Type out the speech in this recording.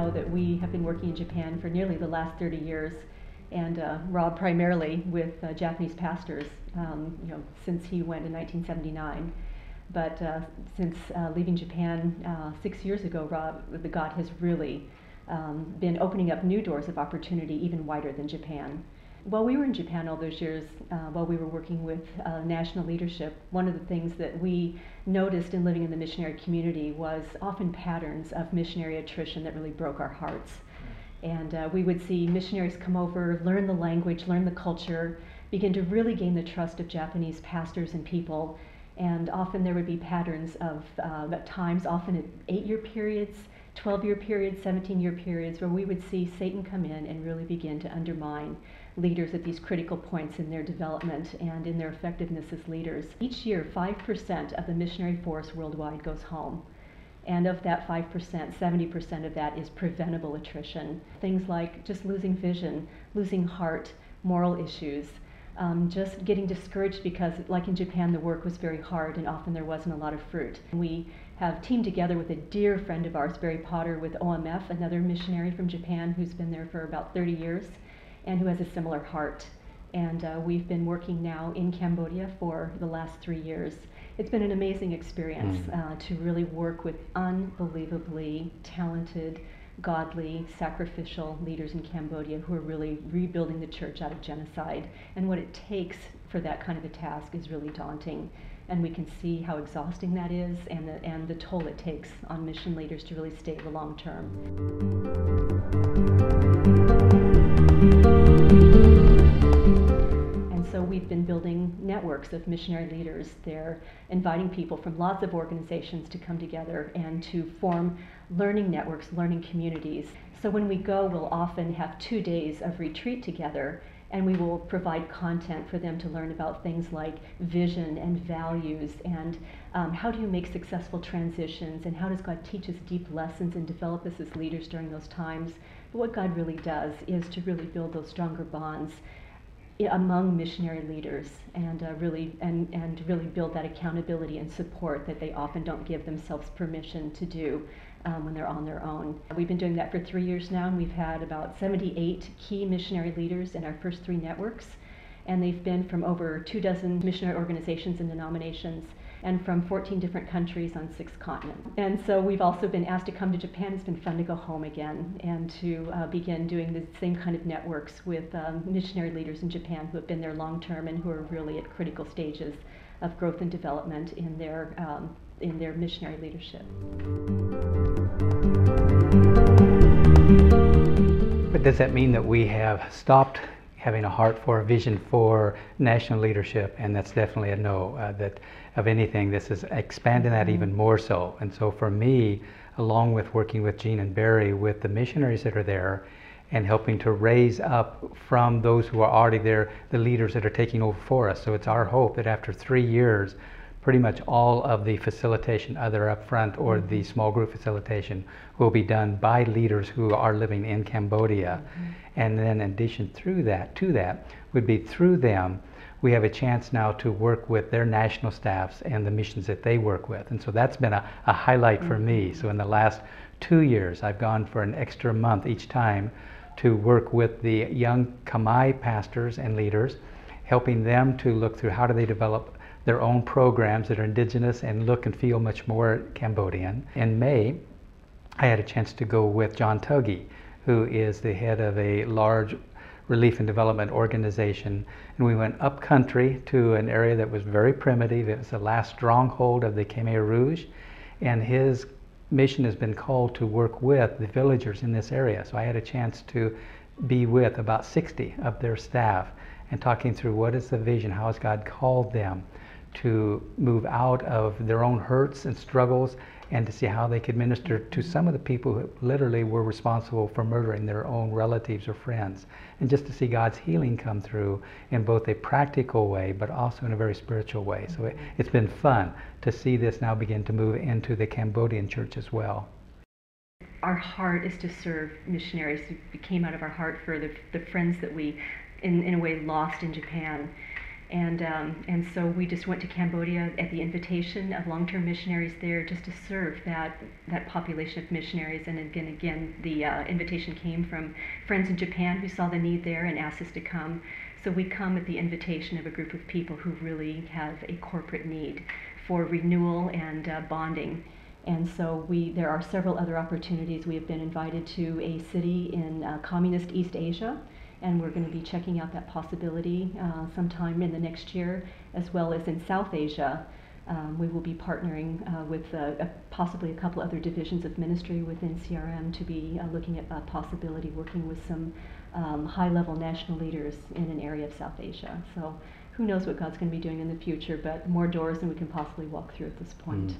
know that we have been working in Japan for nearly the last 30 years, and Rob primarily with Japanese pastors, since he went in 1979. But since leaving Japan 6 years ago, God has really been opening up new doors of opportunity even wider than Japan. While we were in Japan all those years, while we were working with national leadership, one of the things that we noticed in living in the missionary community was often patterns of missionary attrition that really broke our hearts. And we would see missionaries come over, learn the language, learn the culture, begin to really gain the trust of Japanese pastors and people. And often there would be patterns of, at times, often at 8-year periods, 12-year periods, 17-year periods, where we would see Satan come in and really begin to undermine leaders at these critical points in their development and in their effectiveness as leaders. Each year, 5% of the missionary force worldwide goes home. And of that 5%, 70% of that is preventable attrition. Things like just losing vision, losing heart, moral issues, just getting discouraged because, like in Japan, the work was very hard and often there wasn't a lot of fruit. We have teamed together with a dear friend of ours, Barry Potter, with OMF, another missionary from Japan who's been there for about 30 years and who has a similar heart. And we've been working now in Cambodia for the last 3 years. It's been an amazing experience to really work with unbelievably talented, godly, sacrificial leaders in Cambodia who are really rebuilding the church out of genocide. And what it takes for that kind of a task is really daunting. And we can see how exhausting that is and the toll it takes on mission leaders to really stay the long term. And so we've been building networks of missionary leaders. They're inviting people from lots of organizations to come together and to form learning networks, learning communities. So when we go, we'll often have 2 days of retreat together, and we will provide content for them to learn about things like vision and values and how do you make successful transitions and how does God teach us deep lessons and develop us as leaders during those times. But what God really does is to really build those stronger bonds among missionary leaders and really build that accountability and support that they often don't give themselves permission to do when they're on their own. We've been doing that for 3 years now, and we've had about 78 key missionary leaders in our first 3 networks, and they've been from over 24 missionary organizations and denominations and from 14 different countries on 6 continents. And so we've also been asked to come to Japan. It's been fun to go home again and to begin doing the same kind of networks with missionary leaders in Japan who have been there long term and who are really at critical stages of growth and development in their missionary leadership. But does that mean that we have stopped having a heart for a vision for national leadership? And that's definitely a no. That of anything, this is expanding that even more so. And so for me, along with working with Jean and Barry, with the missionaries that are there, and helping to raise up from those who are already there, the leaders that are taking over for us. So it's our hope that after 3 years, pretty much all of the facilitation, either up front or the small group facilitation, will be done by leaders who are living in Cambodia. And then in addition to that would be through them, we have a chance now to work with their national staffs and the missions that they work with. And so that's been a highlight for me. So in the last 2 years, I've gone for an extra month each time to work with the young Khmer pastors and leaders, helping them to look through how do they develop their own programs that are indigenous and look and feel much more Cambodian. In May, I had a chance to go with John Tuggy, who is the head of a large relief and development organization, and we went up country to an area that was very primitive. It was the last stronghold of the Khmer Rouge, and his mission has been called to work with the villagers in this area. So I had a chance to be with about 60 of their staff and talking through what is the vision, how has God called them to move out of their own hurts and struggles and to see how they could minister to some of the people who literally were responsible for murdering their own relatives or friends, and just to see God's healing come through in both a practical way but also in a very spiritual way. So it's been fun to see this now begin to move into the Cambodian church as well. Our heart is to serve missionaries. It came out of our heart for the friends that we, in a way, lost in Japan. And so we just went to Cambodia at the invitation of long-term missionaries there, just to serve that population of missionaries. And again, the invitation came from friends in Japan who saw the need there and asked us to come. So we come at the invitation of a group of people who really have a corporate need for renewal and bonding. And so there are several other opportunities. We have been invited to a city in communist East Asia, and we're going to be checking out that possibility sometime in the next year, as well as in South Asia. We will be partnering with possibly a couple other divisions of ministry within CRM to be looking at a possibility working with some high-level national leaders in an area of South Asia. So who knows what God's going to be doing in the future, but more doors than we can possibly walk through at this point.